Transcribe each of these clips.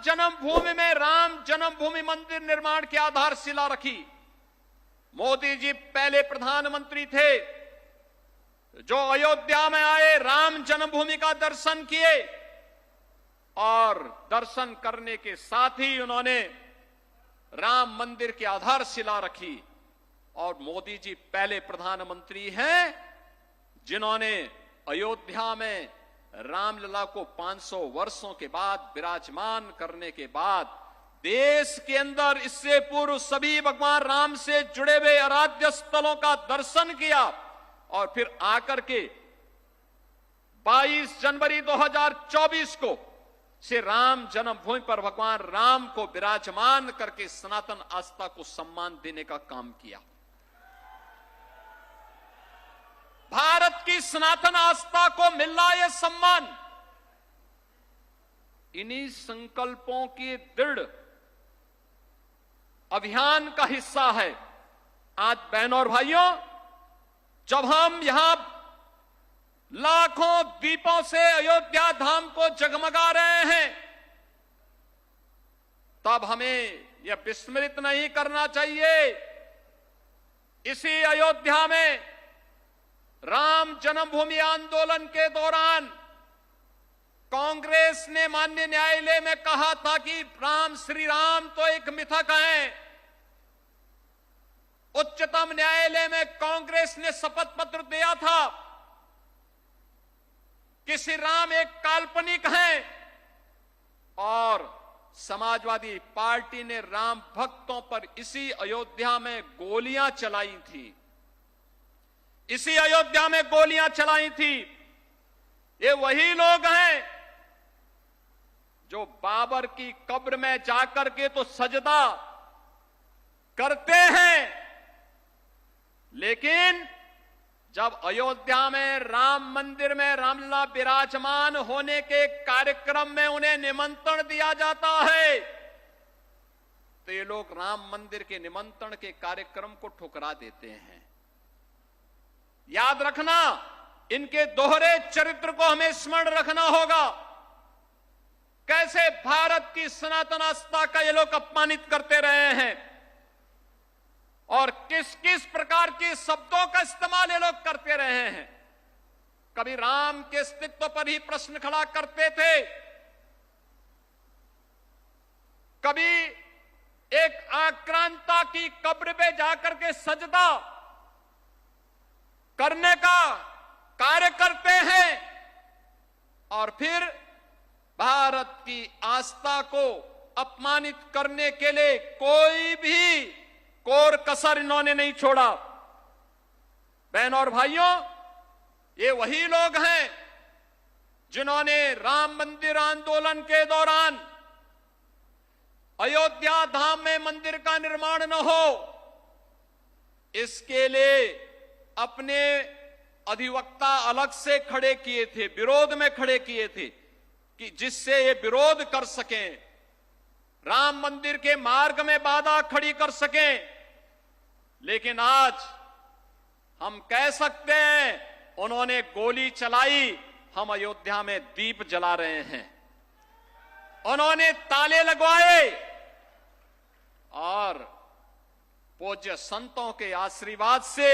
जन्मभूमि में राम जन्मभूमि मंदिर निर्माण की आधारशिला रखी। मोदी जी पहले प्रधानमंत्री थे जो अयोध्या में आए, राम जन्मभूमि का दर्शन किए और दर्शन करने के साथ ही उन्होंने राम मंदिर की आधारशिला रखी। और मोदी जी पहले प्रधानमंत्री हैं जिन्होंने अयोध्या में रामलला को 500 वर्षों के बाद विराजमान करने के बाद देश के अंदर इससे पूर्व सभी भगवान राम से जुड़े हुए आराध्य स्थलों का दर्शन किया और फिर आकर के 22 जनवरी 2024 को से राम जन्मभूमि पर भगवान राम को विराजमान करके सनातन आस्था को सम्मान देने का काम किया। भारत की सनातन आस्था को मिला यह सम्मान इन्हीं संकल्पों के दृढ़ अभियान का हिस्सा है। आज बहनों और भाइयों, जब हम यहां लाखों दीपों से अयोध्या धाम को जगमगा रहे हैं, तब हमें यह विस्मृत नहीं करना चाहिए इसी अयोध्या में राम जन्मभूमि आंदोलन के दौरान कांग्रेस ने माननीय न्यायालय में कहा था कि राम श्री राम तो एक मिथक हैं। उच्चतम न्यायालय में कांग्रेस ने शपथ पत्र दिया था कि श्री राम एक काल्पनिक हैं और समाजवादी पार्टी ने राम भक्तों पर इसी अयोध्या में गोलियां चलाई थी। इसी अयोध्या में गोलियां चलाई थी। ये वही लोग हैं जो बाबर की कब्र में जाकर के तो सजदा करते हैं, लेकिन जब अयोध्या में राम मंदिर में रामलला विराजमान होने के कार्यक्रम में उन्हें निमंत्रण दिया जाता है तो ये लोग राम मंदिर के निमंत्रण के कार्यक्रम को ठुकरा देते हैं। याद रखना, इनके दोहरे चरित्र को हमें स्मरण रखना होगा। कैसे भारत की सनातन आस्था का ये लोग अपमानित करते रहे हैं और किस किस प्रकार के शब्दों का इस्तेमाल ये लोग करते रहे हैं। कभी राम के अस्तित्व पर ही प्रश्न खड़ा करते थे, कभी एक आक्रांता की कब्र पे जाकर के सजदा करने का कार्य करते हैं और फिर भारत की आस्था को अपमानित करने के लिए कोई भी कोर कसर इन्होंने नहीं छोड़ा। बहनों और भाइयों, ये वही लोग हैं जिन्होंने राम मंदिर आंदोलन के दौरान अयोध्या धाम में मंदिर का निर्माण न हो इसके लिए अपने अधिवक्ता अलग से खड़े किए थे, विरोध में खड़े किए थे कि जिससे ये विरोध कर सकें, राम मंदिर के मार्ग में बाधा खड़ी कर सकें। लेकिन आज हम कह सकते हैं उन्होंने गोली चलाई, हम अयोध्या में दीप जला रहे हैं। उन्होंने ताले लगवाए और पूज्य संतों के आशीर्वाद से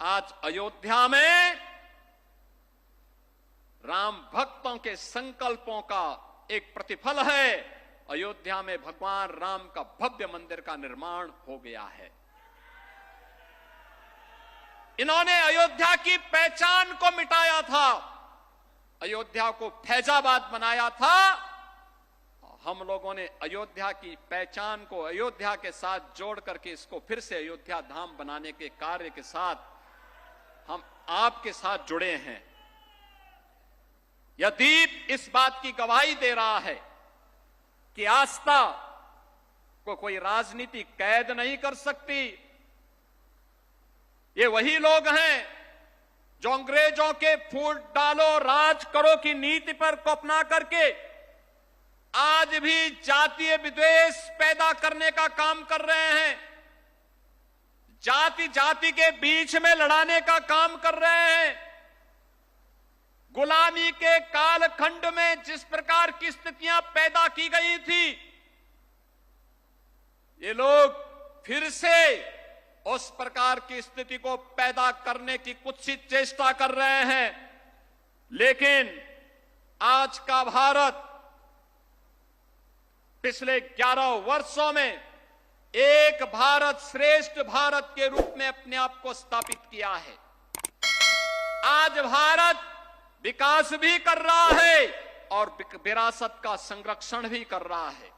आज अयोध्या में राम भक्तों के संकल्पों का एक प्रतिफल है। अयोध्या में भगवान राम का भव्य मंदिर का निर्माण हो गया है। इन्होंने अयोध्या की पहचान को मिटाया था, अयोध्या को फैजाबाद बनाया था। हम लोगों ने अयोध्या की पहचान को अयोध्या के साथ जोड़ करके इसको फिर से अयोध्या धाम बनाने के कार्य के साथ हम आपके साथ जुड़े हैं। यह दीप इस बात की गवाही दे रहा है कि आस्था को कोई राजनीति कैद नहीं कर सकती। ये वही लोग हैं जो अंग्रेजों के फूट डालो राज करो की नीति पर को अपना करके आज भी जातीय विद्वेष पैदा करने का काम कर रहे हैं, जाति जाति के बीच में लड़ाने का काम कर रहे हैं, गुलामी के कालखंड में जिस प्रकार की स्थितियां पैदा की गई थी, ये लोग फिर से उस प्रकार की स्थिति को पैदा करने की कुत्सित चेष्टा कर रहे हैं। लेकिन आज का भारत पिछले 11 वर्षों में एक भारत श्रेष्ठ भारत के रूप में अपने आप को स्थापित किया है। आज भारत विकास भी कर रहा है और विरासत का संरक्षण भी कर रहा है।